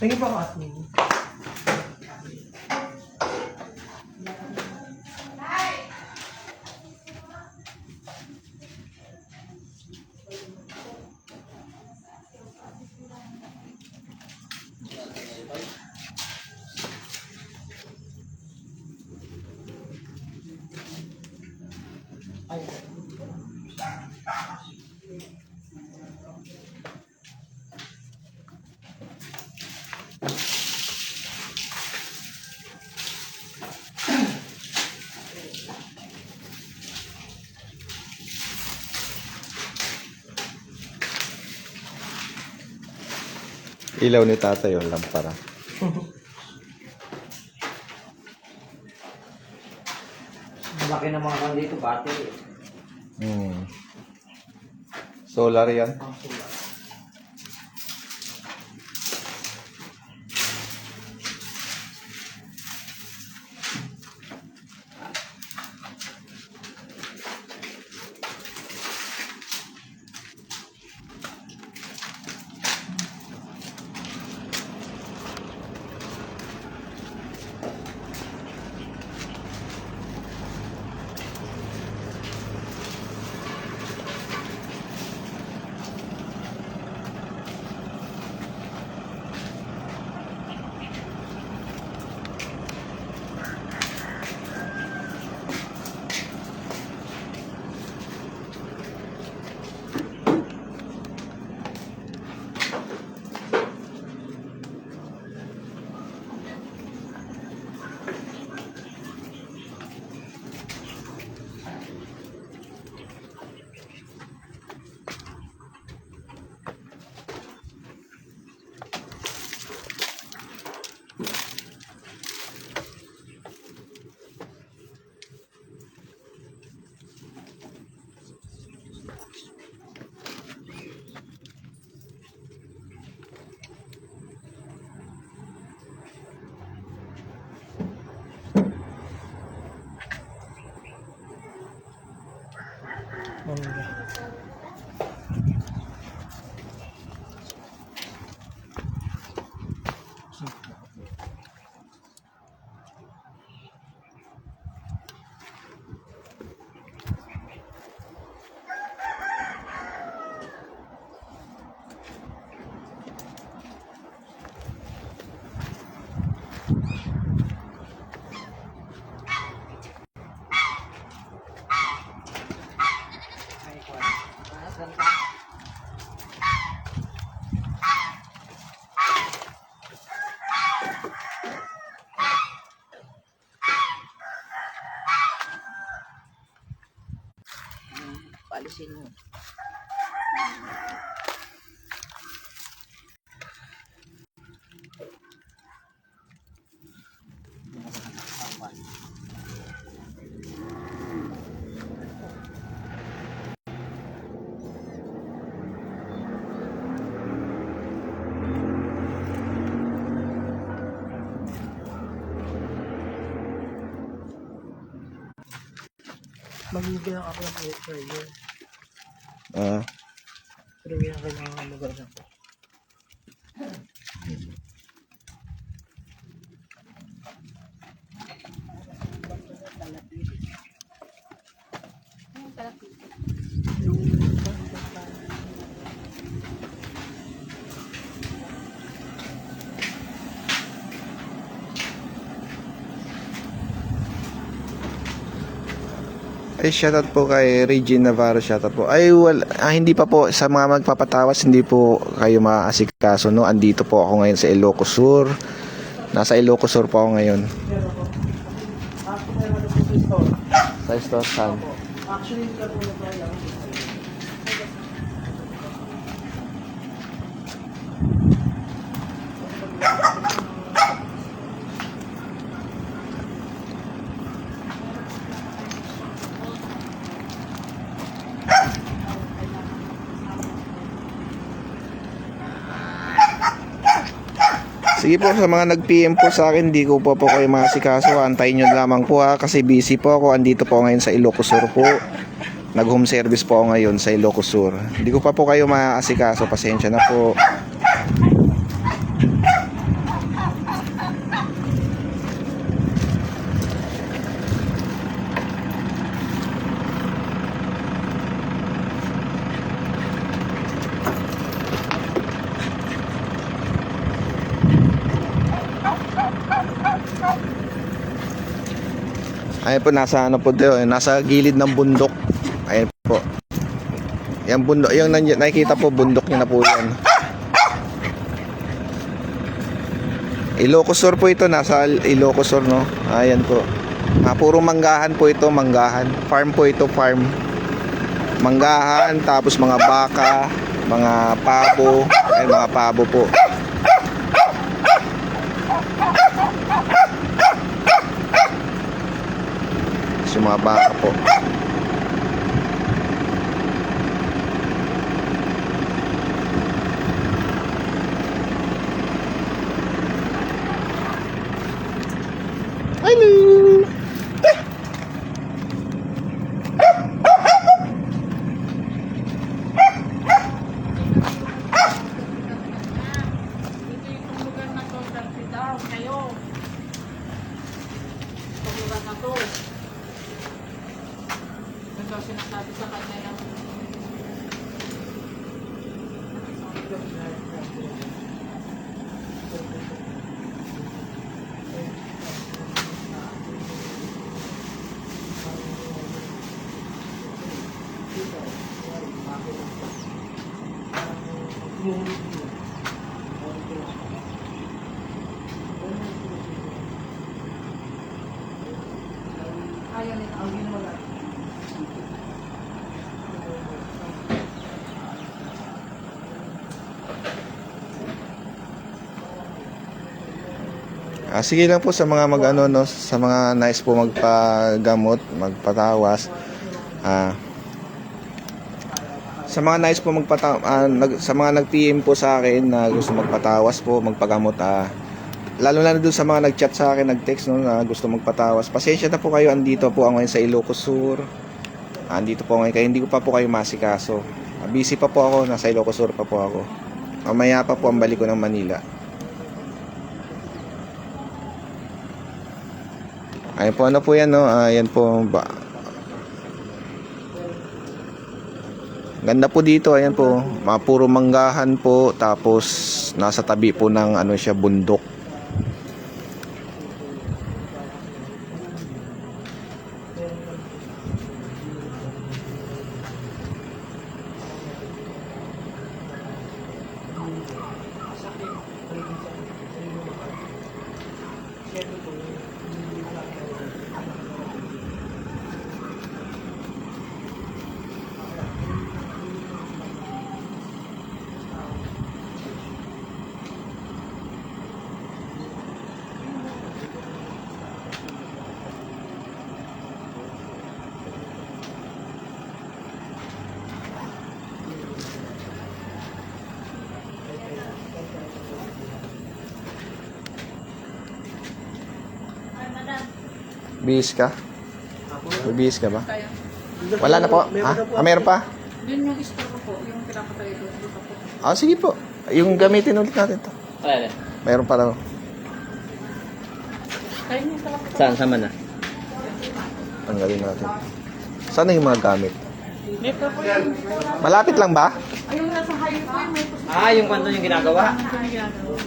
Tingin pa ako asmin. Ilaw ni tatay yung lampara. Laki ng mga kan dito, battery. Solar yan. Paalisin mo. Magiging ako ng air fryer. Pero yan kailangan ng lugar na po. Ay, shoutout po kay Regine Navarro, shoutout po. Ay, hindi pa po, sa mga magpapatawas, hindi po kayo maaasikaso, no? Andito po ako ngayon sa Ilocos Sur. Nasa Ilocos Sur po ako ngayon. Sa store saan? Actually, hindi ka po na tayo. Sige po, sa mga nag-PM po sa akin, di ko po kayo masikaso. Antayin nyo lamang po ha, kasi busy po ako. Andito po ngayon sa Ilocos Sur po. Nag-home service po ako ngayon sa Ilocos Sur. Hindi ko pa po kayo maasikaso. Pasensya na po. Ayan po, nasa ano po dito, nasa gilid ng bundok. Ayan po. Yung bundok, yung nakikita po, bundok niya na po yan. Ilocos Sur po ito, nasa Ilocos Sur, no? Ayan po. Puro manggahan po ito, manggahan. Farm po ito, farm. Manggahan, tapos mga baka, mga pabo. Ayan, mga pabo po. Yung mga baka po. Hello. Sinasabi sa kanya ng ayaw nila ang ginawa. Sige lang po sa mga mag-ano, no, sa mga nice po magpagamot, magpatawas. Sa mga nice po sa mga nag-PM po sa akin na gusto magpatawas po, magpagamot, lalo na doon sa mga nag-chat sa akin, nag-text, no, na gusto magpatawas. Pasensya na po kayo, andito po ako ngayon sa Ilocos Sur. Andito po ngayon, kaya hindi ko pa po kayo masikaso. Busy pa po ako, nasa Ilocos Sur pa po ako. Mamaya pa po ang balik ko ng Manila. Ayan po, ano po yan, no? Ayan po, ganda po dito, ayan po. Puro manggahan po, tapos nasa tabi po ng ano siya, bundok. Bihis ka? Bihis ka ba? Kaya. Wala na po? Ha? Meron pa? Yun yung store po, yung pinapatay ko. Dito po. Sige po. Yung gamitin ulit natin to. Ayan. Meron pa daw. Kaya niyo talaga. Saan? Sama na? Tanggalin natin. Saan na yung mga gamit? Dito po yung... Malapit lang ba? Ay, yung nasa highway po, yung may pusto. Yung kwento yung ginagawa.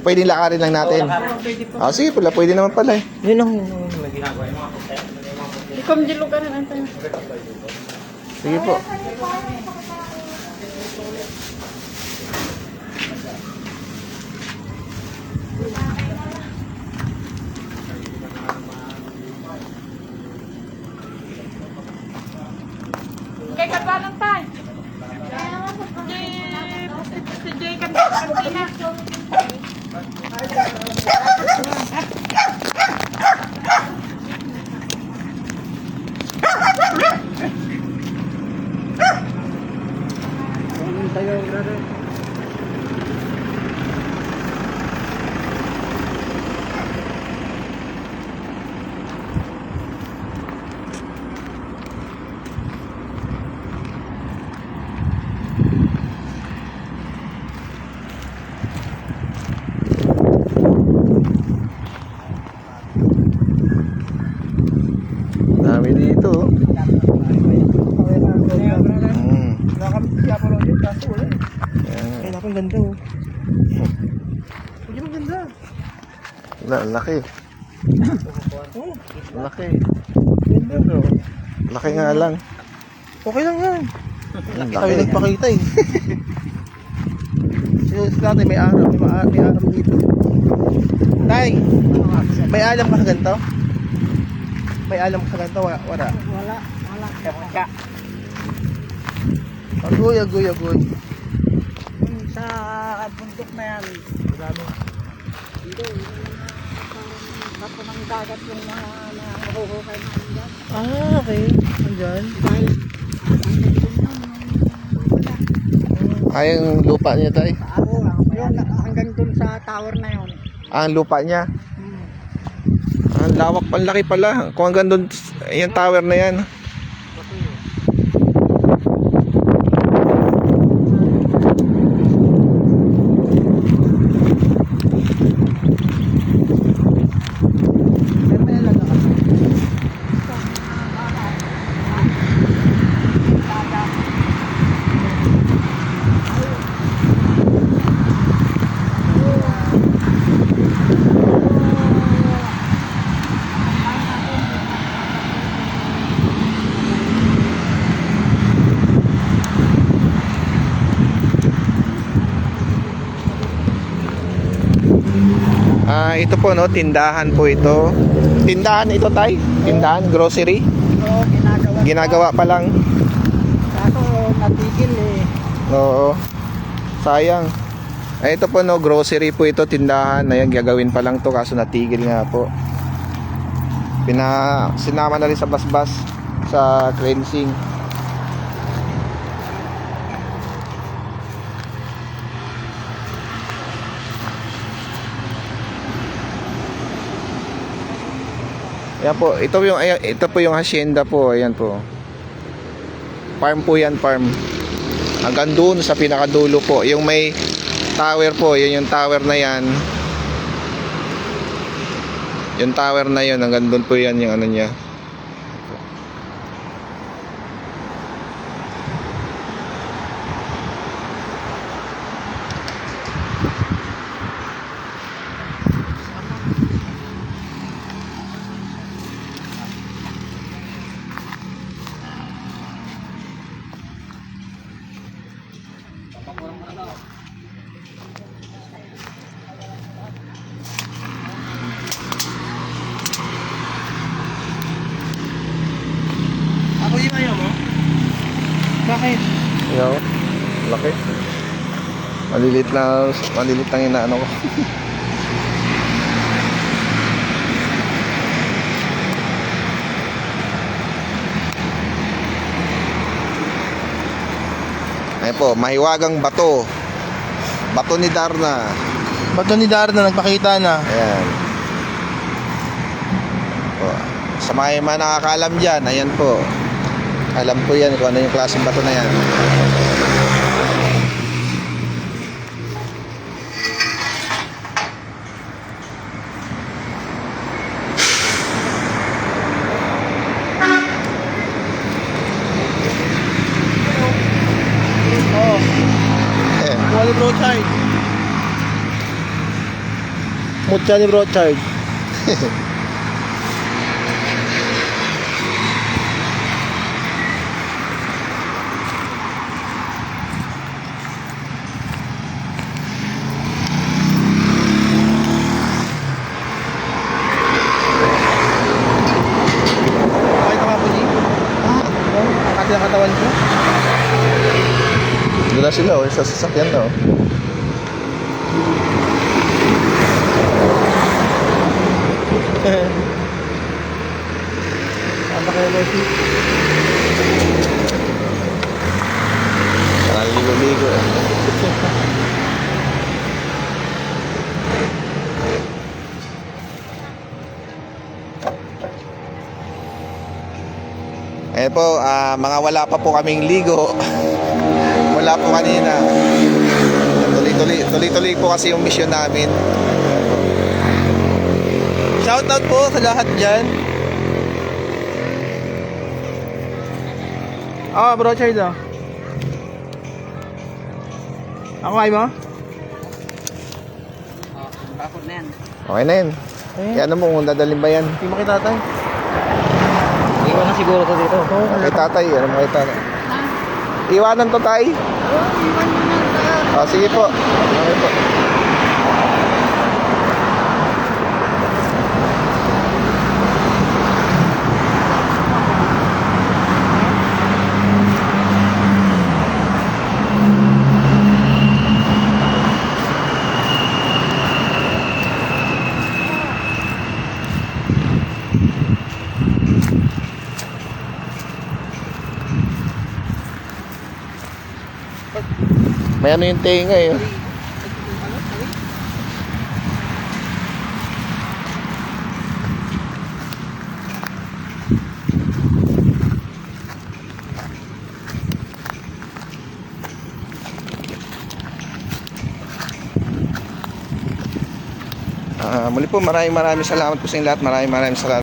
Pwede lakarin lang natin. Pwede po. Sige pala. Pwede naman pala eh. Yun ang may ginagawa. Yung mga puste. Ikaw di lugar na tayo. Sige po. Kay Kabalang tayo. Si Jay Kantina. Kaya pa rin yun, kaso wala eh. Ayan. Ay, napang ganda oh. Hindi maganda. Laki. Oh, Laki. ganda bro. Laki nga lang. Okay lang yan. Ang Kami laki. nagpakita eh. Sila natin may araw, may araw dito. Tay, may alam ka sa ganito? May alam ka sa ganito? Wala. Wala. Ka. Agoy. Yung sa bundok na yan, Marami. hindi, yung bato ng dagat yung mga nahuhukay namin dyan. Ah, okay. Andyan. Dahil, Ay, yung lupa niya tayo. ako, yun, hanggang dun sa tower na yun. Ah, ang lupa niya. Hmm. Ang lawak, panlaki pala. Kung hanggang doon, yung tower na yan. Pero may alaga ka. Ah, ito po no, tindahan po ito. Tindahan ito tay? Tindahan, grocery. Oo, ginagawa. Ginagawa pa lang. Kaso natigil eh. Oo. Sayang. Ay, ito po no, grocery po ito, tindahan. Ayan, gagawin pa lang to kaso natigil nga po. Sinama na rin sa basbas sa cleansing. Ayan po, ito po yung hacienda po, ayan po. Farm po yan, farm. Hanggang doon sa pinakadulo po, yung may tower po, yun yung tower na yan. Yung tower na yun, hanggang doon po yan yung ano niya. Ako yung ayaw mo? Bakit? Ayan, laki. Malilit lang inaano ko. Ayan po, mahiwagang bato. Bato ni Darna. Bato ni Darna nagpakita na. Ayan. Po. Sa mga nakakaalam dyan, ayan po. Alam po yan kung ano yung klaseng bato na yan. Oo. Ayan. Kuha ni Brochard. Mutya ni Brochard. Okay ka po di? Ang ng katawan ko. Doon na sila, sa sasakyan na. Ano kayo Messi? Ligo-ligo. Ayan po, mga wala pa po kaming ligo. Wala po kanina. Tuloy-tuloy po kasi yung mission namin. Shoutout po sa lahat dyan. Brochard ah. Ako kayo mo? Bakod na yan. Okay na yun. Kaya ano mo, kung dadalhin ba yan? Hindi mo kay tatay. Iwan na siguro to dito. Kay tatay, ano mo kay tatay? Iwanan to, tay? Sige po. Okay po. May ano yung tenga eh. Muli po maraming salamat po sa inyo lahat. Maraming salamat.